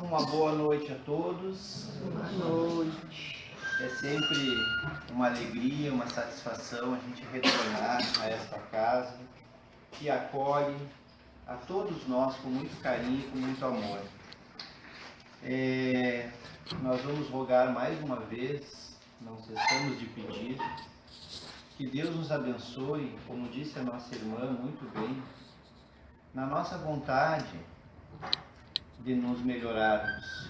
Uma boa noite a todos. Boa noite. É sempre uma alegria, uma satisfação a gente retornar a esta casa que acolhe a todos nós com muito carinho e com muito amor. Nós vamos rogar mais uma vez, não cessamos de pedir, que Deus nos abençoe, como disse a nossa irmã muito bem, na nossa vontade de nos melhorarmos.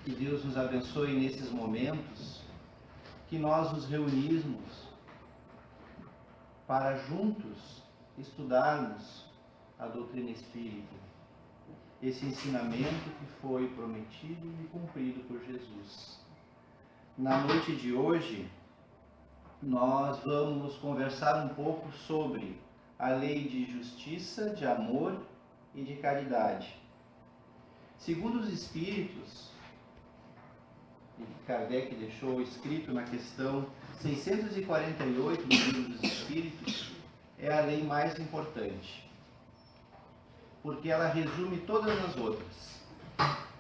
Que Deus nos abençoe nesses momentos que nós nos reunimos para juntos estudarmos a doutrina espírita, esse ensinamento que foi prometido e cumprido por Jesus. Na noite de hoje, nós vamos conversar um pouco sobre a lei de justiça, de amor e de caridade. Segundo os Espíritos, e Kardec deixou escrito na questão 648 do Livro dos Espíritos, é a lei mais importante, porque ela resume todas as outras.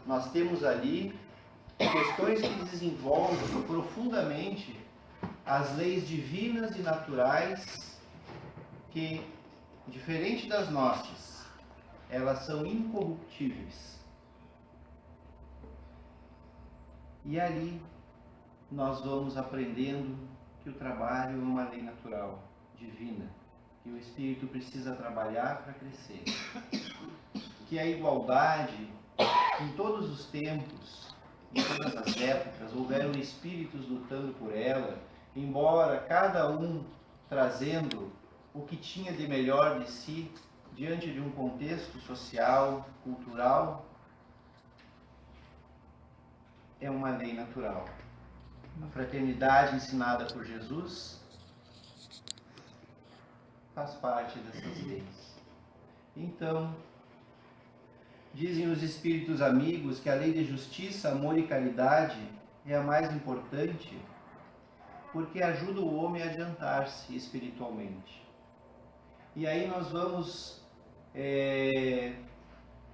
Nós temos ali questões que desenvolvem profundamente as leis divinas e naturais que, diferente das nossas, elas são incorruptíveis. E ali nós vamos aprendendo que o trabalho é uma lei natural, divina, que o espírito precisa trabalhar para crescer. Que a igualdade, em todos os tempos, em todas as épocas, houveram espíritos lutando por ela, embora cada um trazendo o que tinha de melhor de si, diante de um contexto social, cultural, é uma lei natural. A fraternidade ensinada por Jesus faz parte dessas leis. Então, dizem os espíritos amigos que a lei de justiça, amor e caridade é a mais importante porque ajuda o homem a adiantar-se espiritualmente. E aí nós vamos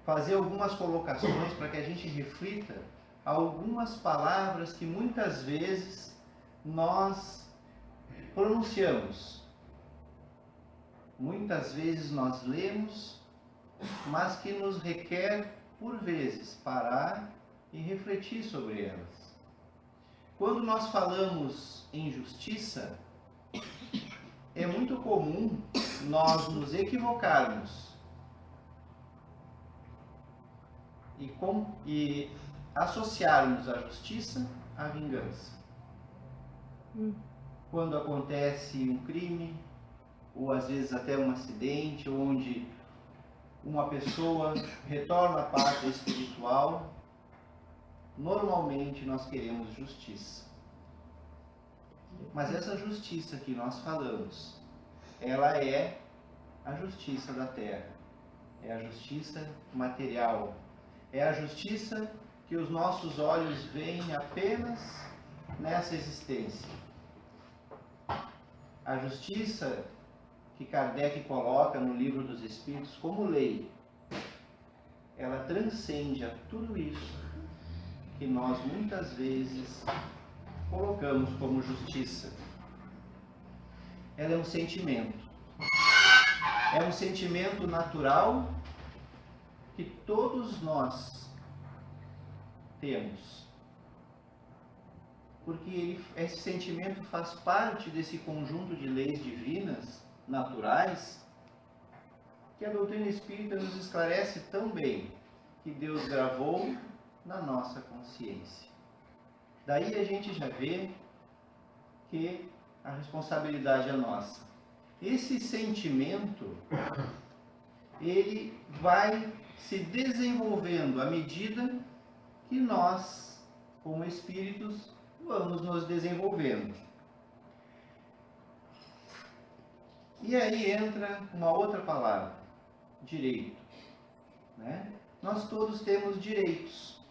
fazer algumas colocações para que a gente reflita algumas palavras que muitas vezes nós pronunciamos. Muitas vezes nós lemos, mas que nos requer, por vezes, parar e refletir sobre elas. Quando nós falamos em justiça, é muito comum nós nos equivocarmos e associarmos a justiça à vingança. Quando acontece um crime, ou às vezes até um acidente, onde uma pessoa retorna à pátria espiritual, normalmente nós queremos justiça. Mas essa justiça que nós falamos, ela é a justiça da terra, é a justiça material, é a justiça que os nossos olhos veem apenas nessa existência. A justiça que Kardec coloca no Livro dos Espíritos como lei, ela transcende a tudo isso que nós muitas vezes colocamos como justiça. Ela é um sentimento. É um sentimento natural que todos nós temos. Porque esse sentimento faz parte desse conjunto de leis divinas, naturais, que a doutrina espírita nos esclarece tão bem, que Deus gravou na nossa consciência. Daí a gente já vê que a responsabilidade é nossa. Esse sentimento, ele vai se desenvolvendo à medida que nós, como espíritos, vamos nos desenvolvendo. E aí entra uma outra palavra, direito. Né? Nós todos temos direitos.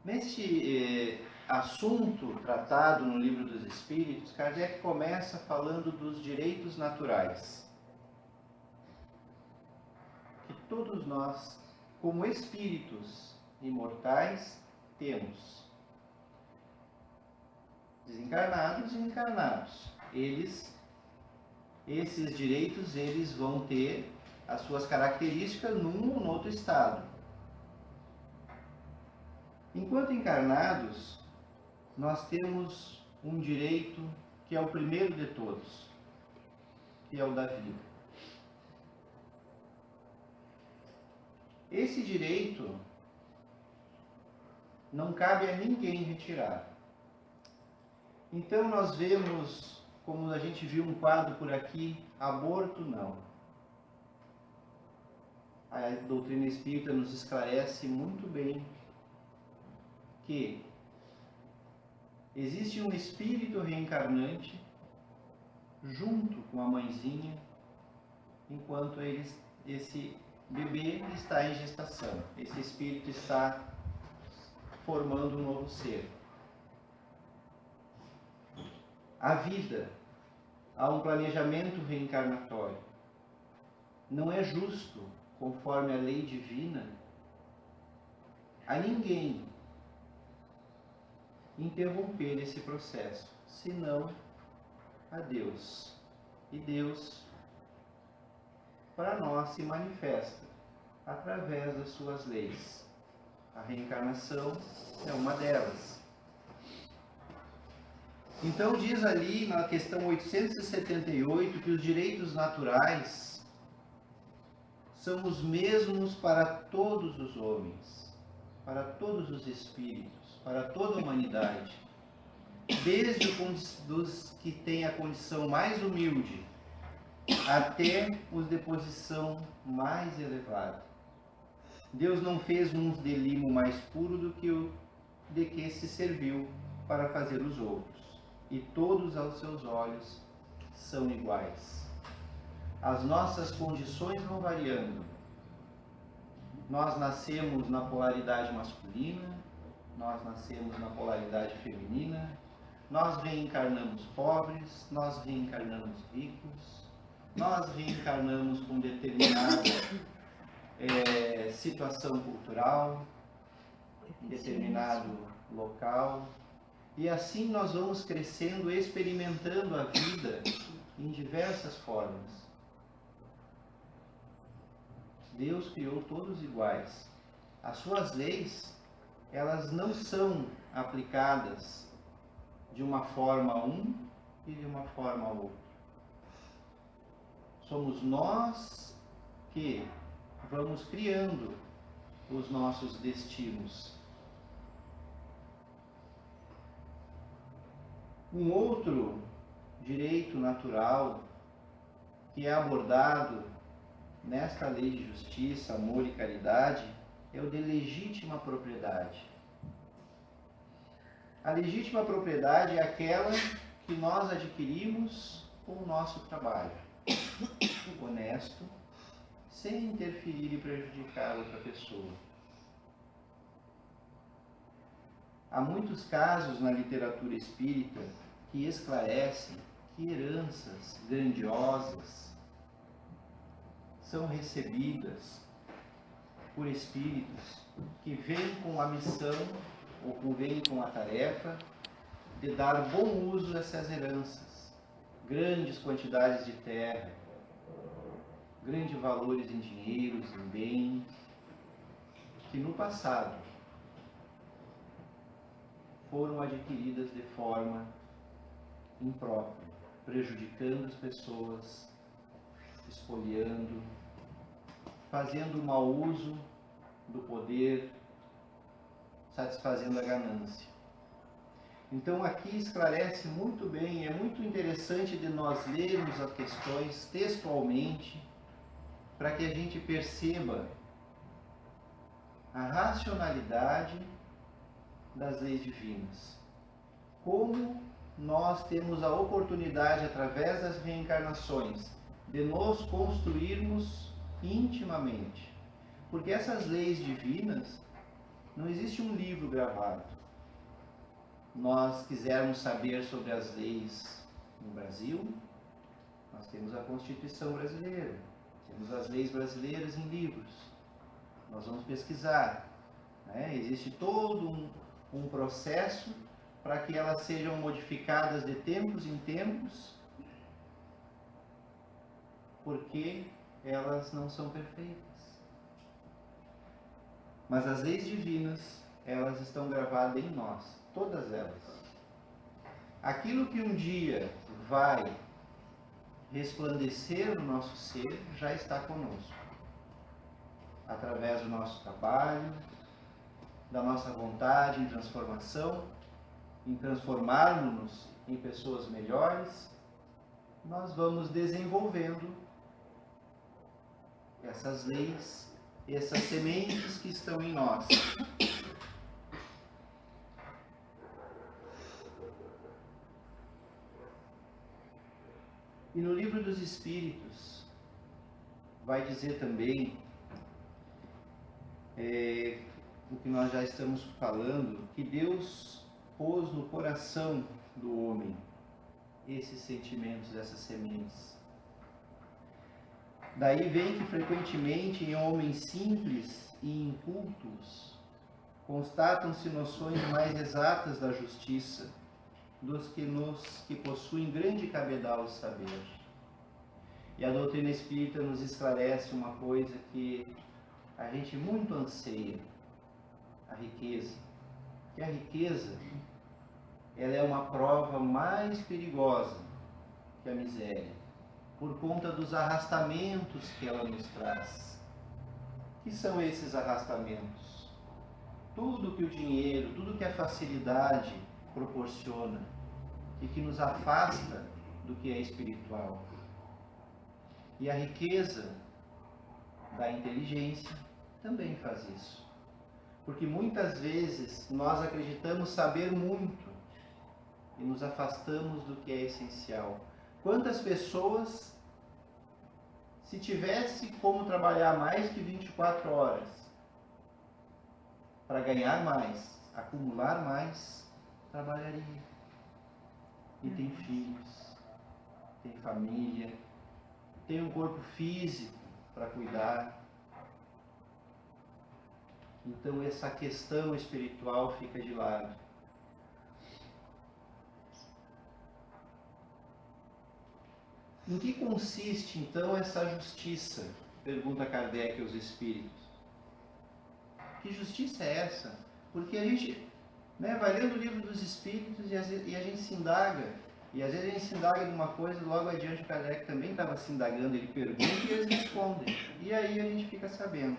Neste assunto tratado no Livro dos Espíritos, Kardec começa falando dos direitos naturais. Que todos nós, como espíritos imortais, temos. Desencarnados e encarnados. Esses direitos, eles vão ter as suas características num ou no outro estado. Enquanto encarnados, nós temos um direito que é o primeiro de todos, que é o da vida. Esse direito não cabe a ninguém retirar. Então nós vemos, como a gente viu um quadro por aqui, aborto não. A doutrina espírita nos esclarece muito bem que existe um espírito reencarnante junto com a mãezinha, enquanto esse bebê está em gestação. Esse espírito está formando um novo ser. A vida, há um planejamento reencarnatório. Não é justo, conforme a lei divina, a ninguém interromper esse processo, senão a Deus. E Deus, para nós, se manifesta através das suas leis. A reencarnação é uma delas. Então diz ali na questão 878 que os direitos naturais são os mesmos para todos os homens, para todos os espíritos, para toda a humanidade, desde os que têm a condição mais humilde até os de posição mais elevada. Deus não fez uns de limo mais puro do que o de que se serviu para fazer os outros. E todos aos seus olhos são iguais. As nossas condições vão variando. Nós nascemos na polaridade masculina, nós nascemos na polaridade feminina, nós reencarnamos pobres, nós reencarnamos ricos, nós reencarnamos com determinada situação cultural, em determinado local. E assim nós vamos crescendo, experimentando a vida em diversas formas. Deus criou todos iguais. As suas leis, elas não são aplicadas de uma forma a um e de uma forma a outro. Somos nós que vamos criando os nossos destinos. Um outro direito natural que é abordado nesta lei de justiça, amor e caridade é o de legítima propriedade. A legítima propriedade é aquela que nós adquirimos com o nosso trabalho, honesto, sem interferir e prejudicar outra pessoa. Há muitos casos na literatura espírita que esclarecem que heranças grandiosas são recebidas por espíritos que vêm com a missão ou vêm com a tarefa de dar bom uso a essas heranças. Grandes quantidades de terra, grandes valores em dinheiros, em bens, que no passado foram adquiridas de forma imprópria, prejudicando as pessoas, espoliando, fazendo mau uso do poder, satisfazendo a ganância. Então aqui esclarece muito bem, é muito interessante de nós lermos as questões textualmente, para que a gente perceba a racionalidade das leis divinas. Como nós temos a oportunidade, através das reencarnações, de nos construirmos intimamente. Porque essas leis divinas, não existe um livro gravado. Nós quisermos saber sobre as leis no Brasil, nós temos a Constituição brasileira. Temos as leis brasileiras em livros. Nós vamos pesquisar. Né? Existe todo um processo para que elas sejam modificadas de tempos em tempos, porque elas não são perfeitas. Mas as leis divinas, elas estão gravadas em nós, todas elas. Aquilo que um dia vai resplandecer no nosso ser, já está conosco. Através do nosso trabalho, da nossa vontade em transformação, em transformarmos-nos em pessoas melhores, nós vamos desenvolvendo essas leis, essas sementes que estão em nós. E no Livro dos Espíritos vai dizer também o que nós já estamos falando, que Deus pôs no coração do homem esses sentimentos, essas sementes. Daí vem que frequentemente em homens simples e incultos constatam-se noções mais exatas da justiça dos que possuem grande cabedal de saber. E a doutrina espírita nos esclarece uma coisa que a gente muito anseia, a riqueza. Que a riqueza, ela é uma prova mais perigosa que a miséria, por conta dos arrastamentos que ela nos traz. Que são esses arrastamentos? Tudo que o dinheiro, tudo que a facilidade proporciona e que nos afasta do que é espiritual. E a riqueza da inteligência também faz isso. Porque muitas vezes nós acreditamos saber muito e nos afastamos do que é essencial. Quantas pessoas, se tivesse como trabalhar mais que 24 horas para ganhar mais, acumular mais, trabalharia. E tem filhos, tem família, tem um corpo físico para cuidar. Então essa questão espiritual fica de lado. Em que consiste então essa justiça? Pergunta Kardec aos espíritos. Que justiça é essa? Porque a gente vai lendo o Livro dos Espíritos e a gente se indaga. E às vezes a gente se indaga de uma coisa, logo adiante o Kardec também estava se indagando, ele pergunta e eles respondem. E aí a gente fica sabendo.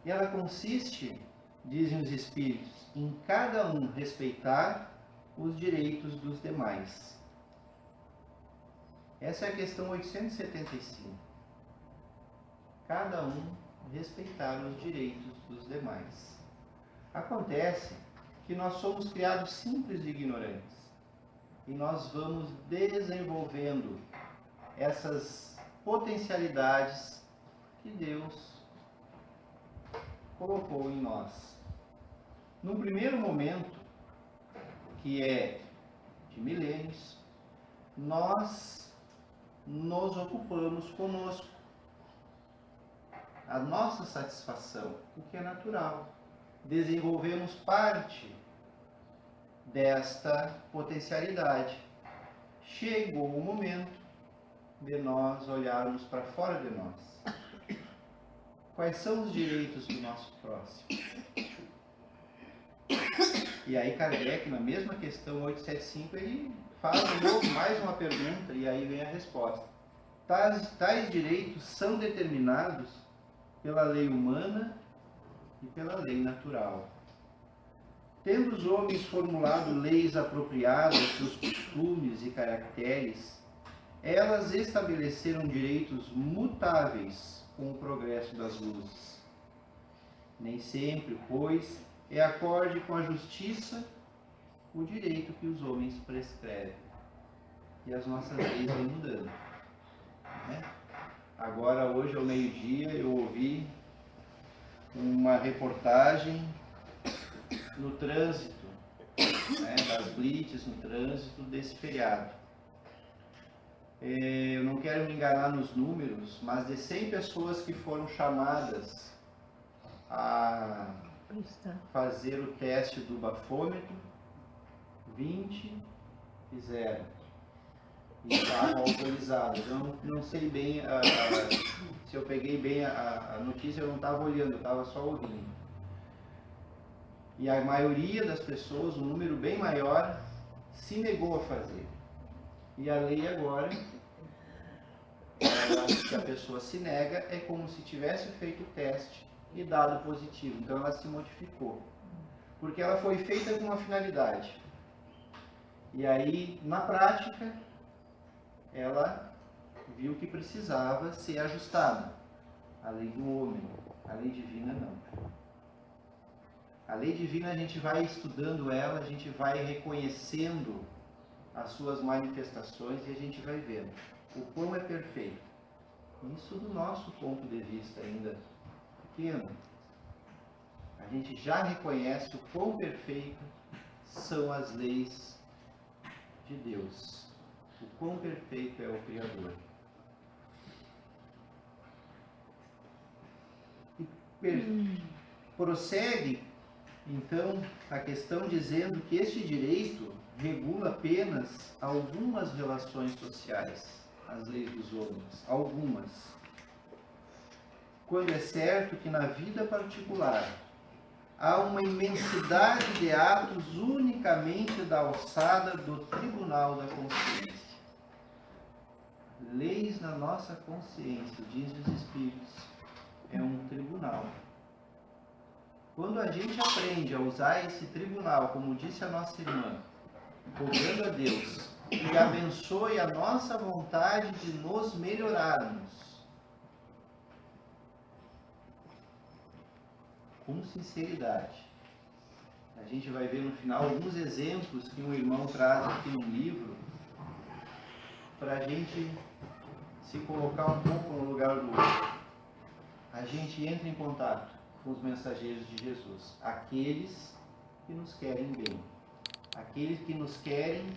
E ela consiste, dizem os Espíritos, em cada um respeitar os direitos dos demais. Essa é a questão 875. Cada um respeitar os direitos dos demais. Acontece que nós somos criados simples e ignorantes. E nós vamos desenvolvendo essas potencialidades que Deus colocou em nós. Num primeiro momento, que é de milênios, nós nos ocupamos conosco, a nossa satisfação, o que é natural. Desenvolvemos parte desta potencialidade. Chegou o momento de nós olharmos para fora de nós. Quais são os direitos do nosso próximo? E aí Kardec, na mesma questão 875, ele faz de novo mais uma pergunta e aí vem a resposta. Tais direitos são determinados pela lei humana e pela lei natural. Tendo os homens formulado leis apropriadas dos costumes e caracteres, elas estabeleceram direitos mutáveis com o progresso das luzes. Nem sempre, pois, é acorde com a justiça o direito que os homens prescrevem. E as nossas leis vêm mudando. Né? Agora, hoje ao meio-dia, eu ouvi uma reportagem no trânsito, das blitz no trânsito desse feriado. eu não quero me enganar nos números, mas de 100 pessoas que foram chamadas a fazer o teste do bafômetro, 20 fizeram e estavam autorizados. Eu não sei bem, se eu peguei bem a notícia, eu não estava olhando, eu estava só ouvindo. E a maioria das pessoas, um número bem maior, se negou a fazer. E a lei agora, se a pessoa se nega, é como se tivesse feito o teste e dado positivo. Então ela se modificou. Porque ela foi feita com uma finalidade. E aí, na prática, ela viu que precisava ser ajustada. A lei do homem, a lei divina não. A lei divina a gente vai estudando ela, a gente vai reconhecendo as suas manifestações e a gente vai vendo o quão é perfeito. Isso do nosso ponto de vista ainda pequeno. A gente já reconhece o quão perfeito são as leis de Deus. O quão perfeito é o Criador. E prossegue, então, a questão dizendo que este direito regula apenas algumas relações sociais, as leis dos homens, algumas. Quando é certo que na vida particular há uma imensidade de atos unicamente da alçada do tribunal da consciência. Leis na nossa consciência, dizem os Espíritos, é um tribunal. Quando a gente aprende a usar esse tribunal, como disse a nossa irmã, rogando a Deus que abençoe a nossa vontade de nos melhorarmos, com sinceridade. A gente vai ver no final alguns exemplos que um irmão traz aqui no livro, para a gente se colocar um pouco no lugar do outro. A gente entra em contato com os mensageiros de Jesus, aqueles que nos querem bem, aqueles que nos querem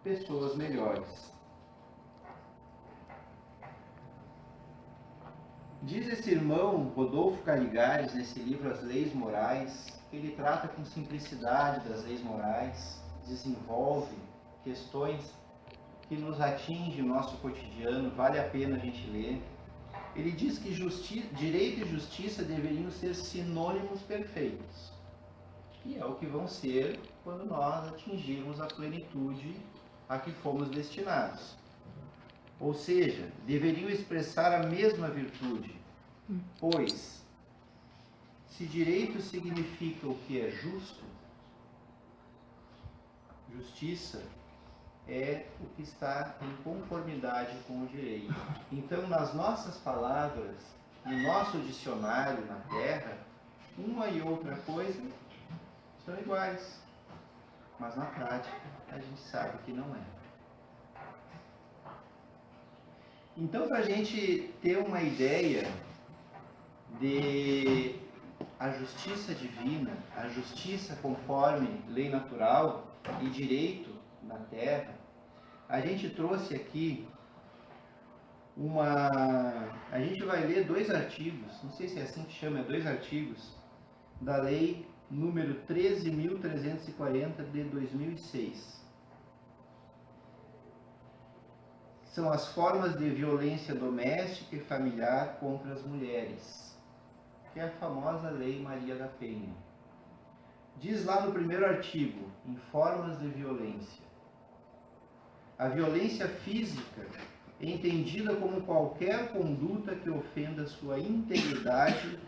pessoas melhores. Diz esse irmão Rodolfo Caligares, nesse livro As Leis Morais, que ele trata com simplicidade das leis morais, desenvolve questões que nos atingem no nosso cotidiano, vale a pena a gente ler. Ele diz que direito e justiça deveriam ser sinônimos perfeitos. E é o que vão ser quando nós atingirmos a plenitude a que fomos destinados. Ou seja, deveriam expressar a mesma virtude. Pois, se direito significa o que é justo, justiça é o que está em conformidade com o direito. Então, nas nossas palavras, no nosso dicionário na Terra, uma e outra coisa são iguais. Mas na prática, a gente sabe que não é. Então, para a gente ter uma ideia de a justiça divina, a justiça conforme lei natural e direito na Terra, a gente trouxe aqui a gente vai ler 2 artigos, não sei se é assim que chama, 2 artigos, da lei número 13.340 de 2006. São as formas de violência doméstica e familiar contra as mulheres, que é a famosa Lei Maria da Penha. Diz lá no primeiro artigo, em formas de violência: a violência física é entendida como qualquer conduta que ofenda sua integridade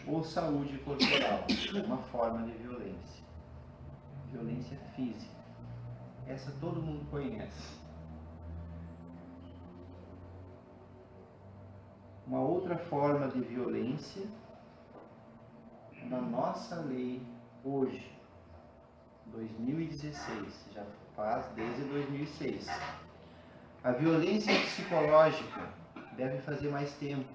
ou saúde corporal. É uma forma de violência. Violência física. Essa todo mundo conhece. Uma outra forma de violência na nossa lei hoje, 2016, já faz desde 2006. A violência psicológica deve fazer mais tempo,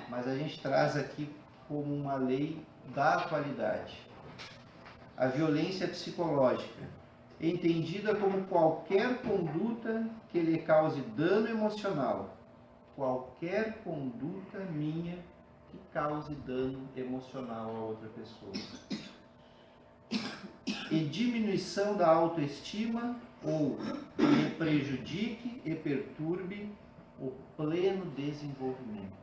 mas a gente traz aqui como uma lei da atualidade. A violência psicológica entendida como qualquer conduta que lhe cause dano emocional. Qualquer conduta minha que cause dano emocional a outra pessoa. E diminuição da autoestima ou que lhe prejudique e perturbe o pleno desenvolvimento.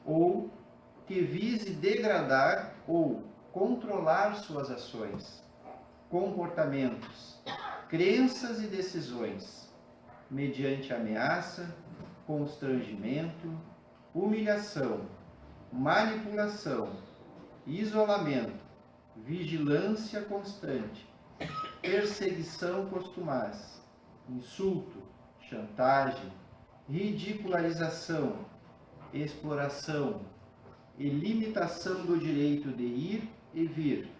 Ou que vise degradar ou controlar suas ações, comportamentos, crenças e decisões, mediante ameaça, constrangimento, humilhação, manipulação, isolamento, vigilância constante, perseguição costumaz, insulto, chantagem, ridicularização, exploração e limitação do direito de ir e vir,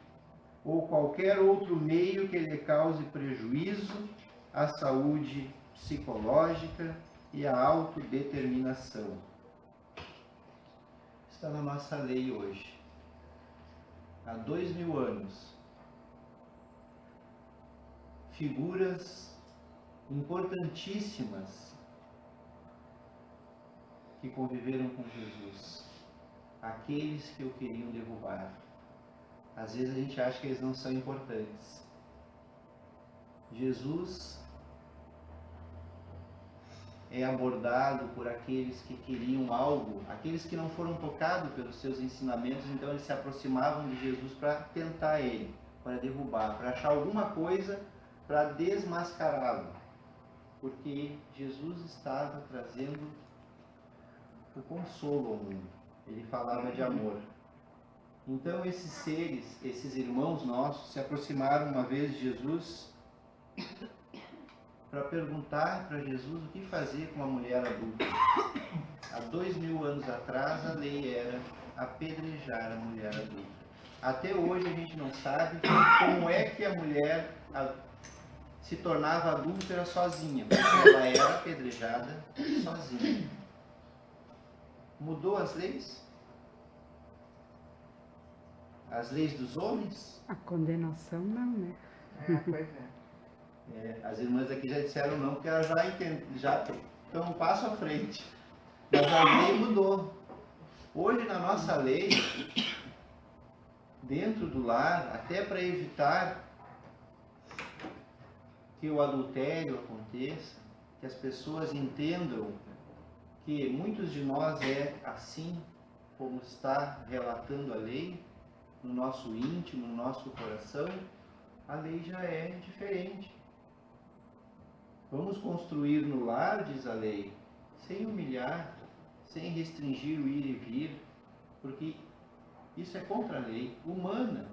ou qualquer outro meio que lhe cause prejuízo à saúde psicológica e à autodeterminação. Está na nossa lei hoje. Há 2000 anos. Figuras importantíssimas que conviveram com Jesus. Aqueles que o queriam derrubar. Às vezes a gente acha que eles não são importantes. Jesus é abordado por aqueles que queriam algo, aqueles que não foram tocados pelos seus ensinamentos, então eles se aproximavam de Jesus para tentar ele, para derrubar, para achar alguma coisa para desmascará-lo. Porque Jesus estava trazendo o consolo ao mundo. Ele falava de amor. Então esses seres, esses irmãos nossos, se aproximaram uma vez de Jesus para perguntar para Jesus o que fazer com uma mulher adulta. Há 2000 anos atrás a lei era apedrejar a mulher adulta. Até hoje a gente não sabe como é que a mulher se tornava adúltera sozinha, porque ela era apedrejada sozinha. Mudou as leis? As leis dos homens? A condenação não, né? Pois é. As irmãs aqui já disseram não, porque elas já estão um passo à frente. Mas a lei mudou. Hoje na nossa lei, dentro do lar, até para evitar que o adultério aconteça, que as pessoas entendam que muitos de nós é assim, como está relatando a lei, no nosso íntimo, no nosso coração, a lei já é diferente. Vamos construir no lar, diz a lei, sem humilhar, sem restringir o ir e vir, porque isso é contra a lei humana.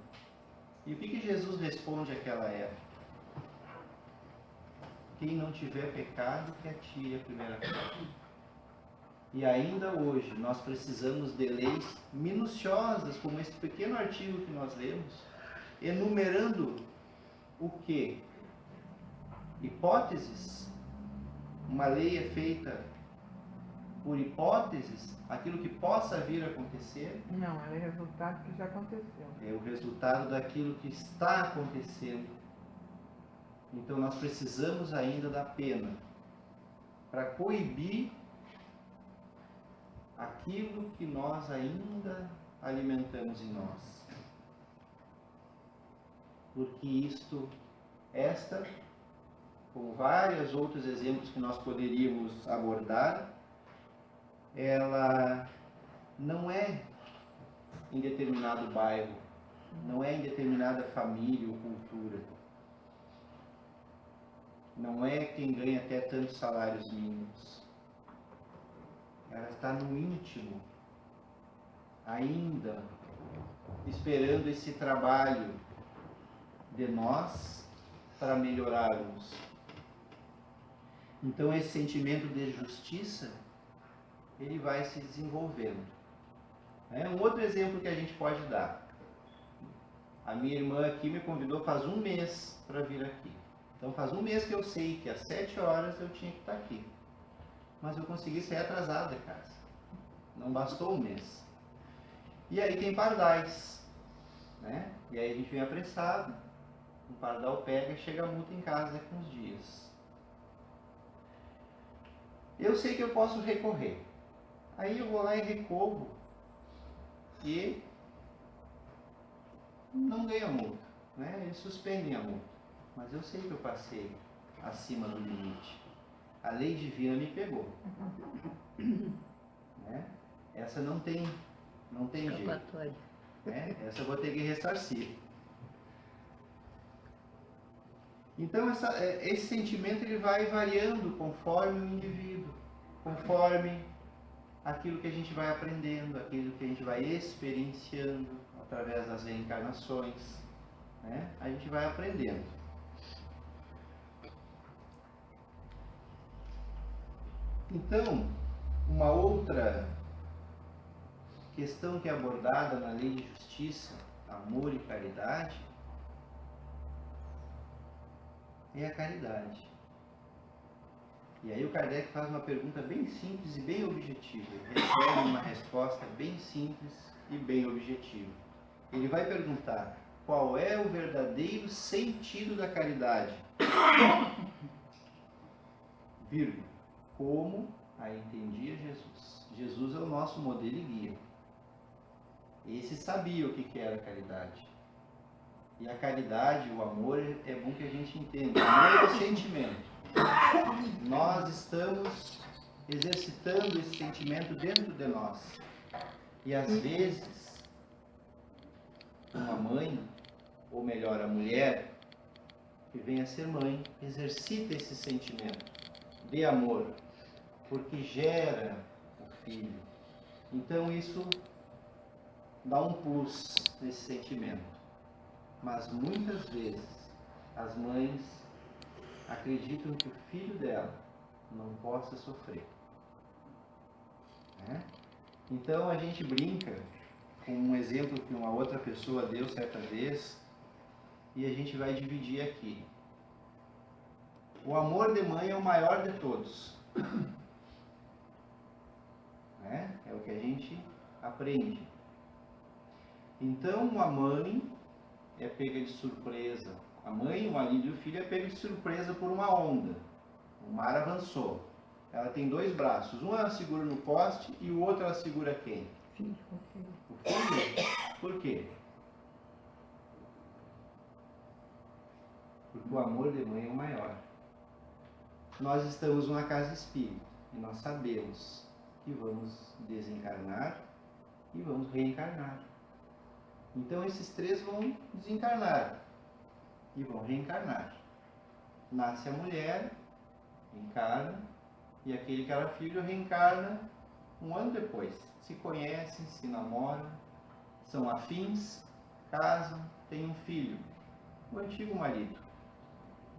E o que Jesus responde àquela época? Quem não tiver pecado, que atire a primeira pedra. E ainda hoje, nós precisamos de leis minuciosas, como esse pequeno artigo que nós lemos, enumerando o quê? Hipóteses. Uma lei é feita por hipóteses, aquilo que possa vir a acontecer. Não, ela é resultado que já aconteceu. É o resultado daquilo que está acontecendo. Então nós precisamos ainda da pena para coibir aquilo que nós ainda alimentamos em nós. Porque esta, com vários outros exemplos que nós poderíamos abordar, ela não é em determinado bairro, não é em determinada família ou cultura. Não é quem ganha até tantos salários mínimos. Ela está no íntimo, ainda esperando esse trabalho de nós para melhorarmos. Então esse sentimento de justiça, ele vai se desenvolvendo. Um outro exemplo que a gente pode dar. A minha irmã aqui me convidou faz um mês para vir aqui. Então faz um mês que eu sei que às 7 horas eu tinha que estar aqui. Mas eu consegui sair atrasado da casa. Não bastou um mês. E aí tem pardais, né? E aí a gente vem apressado. Um pardal pega e chega a multa em casa daqui uns dias. Eu sei que eu posso recorrer. Aí eu vou lá e recorro e não ganho a multa, né? Eles suspendem a multa. Mas eu sei que eu passei acima do limite. A lei divina me pegou. Né? Essa não tem jeito. Né? Essa eu vou ter que ressarcir. Então esse sentimento ele vai variando conforme o indivíduo, conforme aquilo que a gente vai aprendendo, aquilo que a gente vai experienciando através das reencarnações, né? A gente vai aprendendo. Então, uma outra questão que é abordada na lei de justiça, amor e caridade, é a caridade. E aí o Kardec faz uma pergunta bem simples e bem objetiva. Ele recebe uma resposta bem simples e bem objetiva. Ele vai perguntar: qual é o verdadeiro sentido da caridade? Vírgula. Como a entendia Jesus. Jesus é o nosso modelo e guia. Esse sabia o que era a caridade. E a caridade, o amor, é bom que a gente entenda. O amor é o sentimento. Nós estamos exercitando esse sentimento dentro de nós. E às vezes, uma mãe, ou melhor, a mulher, que vem a ser mãe, exercita esse sentimento de amor, porque gera o filho. Então isso dá um plus nesse sentimento. Mas muitas vezes as mães acreditam que o filho dela não possa sofrer. Né? Então a gente brinca com um exemplo que uma outra pessoa deu certa vez, e a gente vai dividir aqui. O amor de mãe é o maior de todos. Né? É o que a gente aprende. Então a mãe é pega de surpresa. A mãe, o marido e o filho é pega de surpresa por uma onda. O mar avançou. Ela tem dois braços. Um ela segura no poste e o outro ela segura quem? Filho. O filho. Por quê? Porque o amor de mãe é o maior. Nós estamos numa casa espírita e nós sabemos que vamos desencarnar e vamos reencarnar. Então esses três vão desencarnar e vão reencarnar. Nasce a mulher, encarna, e aquele que era filho reencarna um ano depois. Se conhecem, se namoram, são afins, casam, têm um filho, o antigo marido.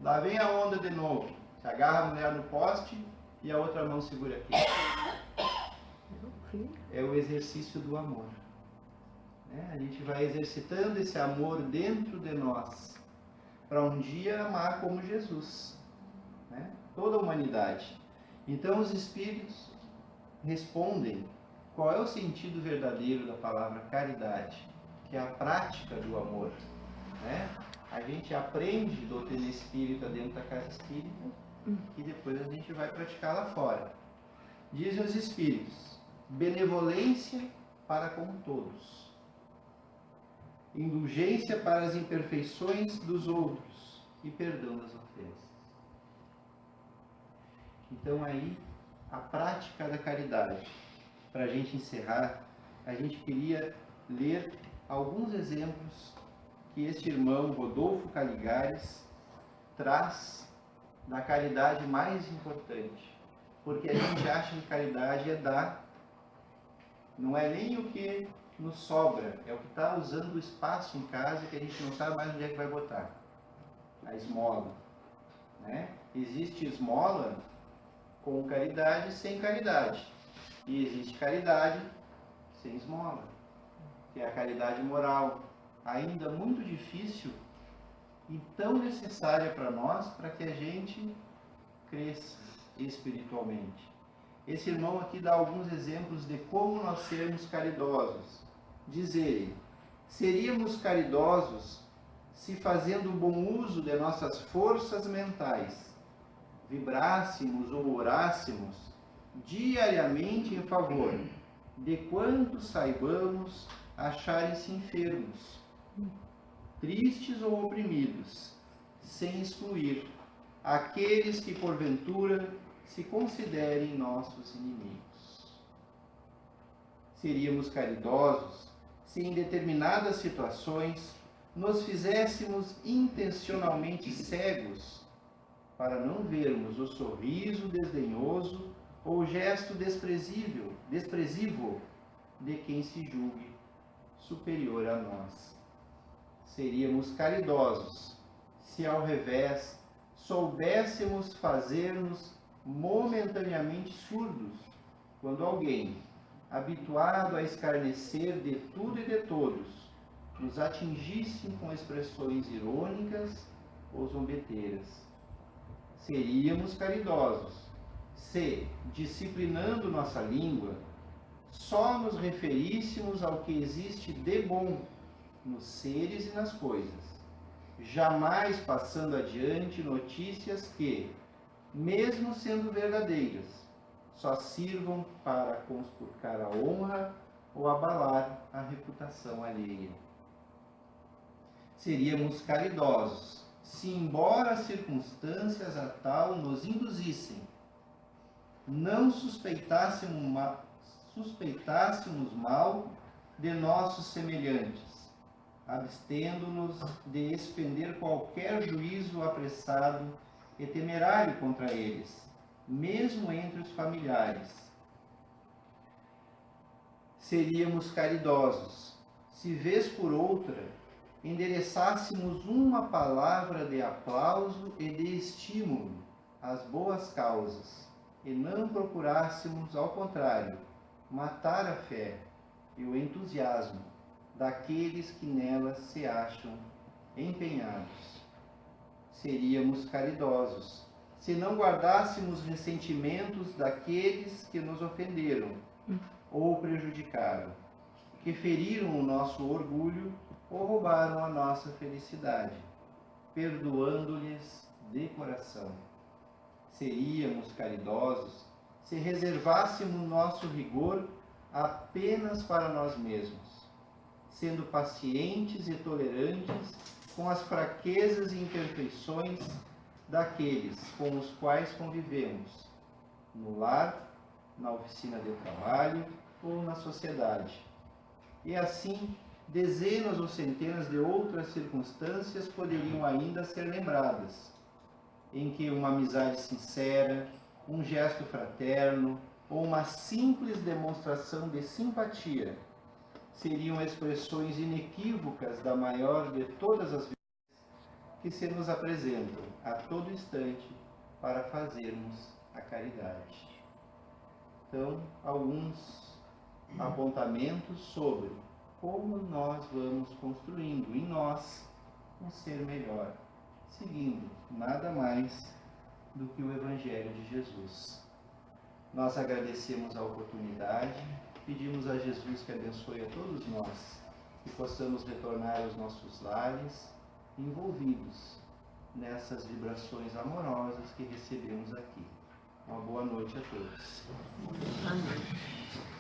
Lá vem a onda de novo, se agarra a mulher no poste e a outra mão segura aqui. É o exercício do amor. A gente vai exercitando esse amor dentro de nós, para um dia amar como Jesus, né? Toda a humanidade. Então os Espíritos respondem qual é o sentido verdadeiro da palavra caridade, que é a prática do amor. Né? A gente aprende doutrina espírita dentro da casa espírita e depois a gente vai praticar lá fora. Dizem os Espíritos: benevolência para com todos, indulgência para as imperfeições dos outros e perdão das ofensas. Então aí, a prática da caridade. Para a gente encerrar, a gente queria ler alguns exemplos que este irmão Rodolfo Caligares traz da caridade mais importante. Porque a gente acha que caridade é dar, não é nem o que nos sobra, é o que está usando o espaço em casa que a gente não sabe mais onde é que vai botar. A esmola. Né? Existe esmola com caridade e sem caridade. E existe caridade sem esmola, que é a caridade moral, ainda muito difícil e tão necessária para nós, para que a gente cresça espiritualmente. Esse irmão aqui dá alguns exemplos de como nós sermos caridosos. Diz ele: seríamos caridosos se fazendo bom uso de nossas forças mentais, vibrássemos ou orássemos diariamente em favor de quantos saibamos acharem-se enfermos, tristes ou oprimidos, sem excluir aqueles que porventura se considerem nossos inimigos. Seríamos caridosos se em determinadas situações nos fizéssemos intencionalmente cegos para não vermos o sorriso desdenhoso ou o gesto desprezível de quem se julgue superior a nós. Seríamos caridosos se, ao revés, soubéssemos fazer-nos momentaneamente surdos quando alguém, habituado a escarnecer de tudo e de todos, nos atingisse com expressões irônicas ou zombeteiras. Seríamos caridosos se, disciplinando nossa língua, só nos referíssemos ao que existe de bom nos seres e nas coisas, jamais passando adiante notícias que, mesmo sendo verdadeiras, só sirvam para conspurcar a honra ou abalar a reputação alheia. Seríamos caridosos se, embora as circunstâncias a tal nos induzissem, não suspeitássemos mal de nossos semelhantes, abstendo-nos de expender qualquer juízo apressado e temerário contra eles, mesmo entre os familiares. Seríamos caridosos se, vez por outra, endereçássemos uma palavra de aplauso e de estímulo às boas causas, e não procurássemos, ao contrário, matar a fé e o entusiasmo daqueles que nelas se acham empenhados. Seríamos caridosos se não guardássemos ressentimentos daqueles que nos ofenderam ou prejudicaram, que feriram o nosso orgulho ou roubaram a nossa felicidade, perdoando-lhes de coração. Seríamos caridosos se reservássemos nosso rigor apenas para nós mesmos, sendo pacientes e tolerantes com as fraquezas e imperfeições daqueles com os quais convivemos, no lar, na oficina de trabalho ou na sociedade. E assim, dezenas ou centenas de outras circunstâncias poderiam ainda ser lembradas, em que uma amizade sincera, um gesto fraterno ou uma simples demonstração de simpatia seriam expressões inequívocas da maior de todas as que se nos apresentam a todo instante para fazermos a caridade. Então, alguns apontamentos sobre como nós vamos construindo em nós um ser melhor, seguindo nada mais do que o Evangelho de Jesus. Nós agradecemos a oportunidade, pedimos a Jesus que abençoe a todos nós, que possamos retornar aos nossos lares, envolvidos nessas vibrações amorosas que recebemos aqui. Uma boa noite a todos. Amém.